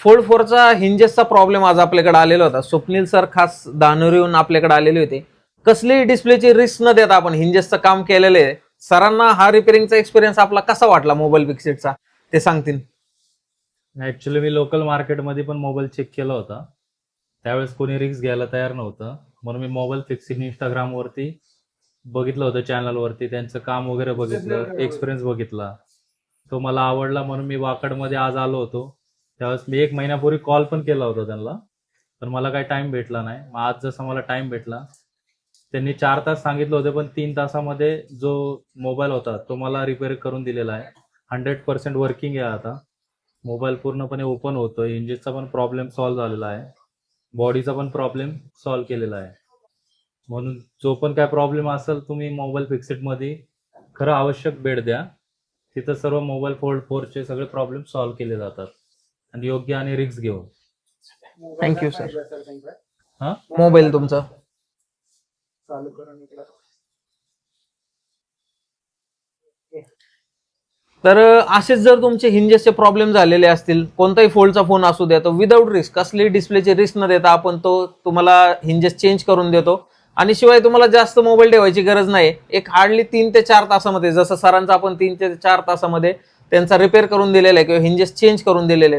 Fold 4चा हिंजेसचा problem आज आपल्याकडे आलेला होता. स्वप्नील सर खास दानोरीहून आपल्याकडे आलेले होते. कसलीही डिस्प्लेची रिस्क न देता आपण हिंजेसचं काम केलेलं आहे. सरांना हा रिपेअरिंगचा एक्सपिरियन्स आपला कसा वाटला मोबाईल फिक्सिटचा ते सांगतील. ऍक्च्युली मी लोकल मार्केटमध्ये पण मोबाईल चेक केला होता. त्यावेळेस कोणी रिस्क घ्यायला तयार नव्हतं, म्हणून मी मोबाईल फिक्सिंग इंस्टाग्रामवरती बघितलं होतं, चॅनलवरती त्यांचं काम वगैरे बघितलं, एक्सपिरियन्स बघितला. तो मला आवडला म्हणून मी वाकडमध्ये आज आलो होतो. त्यावेळेस मी 1 महिन्यापूर्वी कॉल पण केला होता त्यांना, पण मला काही टाइम भेटला नाही. मग आज जसा मला टाइम भेटला, त्यांनी 4 तास सांगितलं होते, पण 3 तासामध्ये जो मोबाईल होता तो मला रिपेअर करून दिलेला आहे. 100% वर्किंग आहे आता. मोबाईल पूर्णपणे ओपन होतोय. इंजिनचा पण प्रॉब्लेम सॉल्व्ह झालेला आहे, बॉडीचा पण प्रॉब्लेम सॉल्व्ह केलेला आहे. म्हणून जो पण काय प्रॉब्लेम असेल तुम्ही मोबाईल फिक्सिटमध्ये खरं आवश्यक भेट द्या. तिथं सर्व मोबाईल फोल्ड 4चे सगळे प्रॉब्लेम सॉल्व्ह केले जातात आणि योग्य आणि रिस्क घेऊन. Thank you sir. हा, मोबाईल तुमचा चालू करून तर असेच जर तुमचे हिंजेसचे प्रॉब्लेम झालेले असतील, कोणताही फोल्डचा फोन असू द्या, तो विदाऊट रिस्क, कसली डिस्प्लेची रिस्क न देता आपण तो तुम्हाला हिंजेस चेंज करून देतो. आणि शिवाय तुम्हाला जास्त मोबाईल ठेवायची गरज नाही. एक हार्डली 3 ते 4 तासामध्ये, जसं सरांचा आपण 3 ते 4 तासामध्ये त्यांचा रिपेअर करून दिलेला आहे किंवा हिंजेस चेंज करून दिलेले आहे.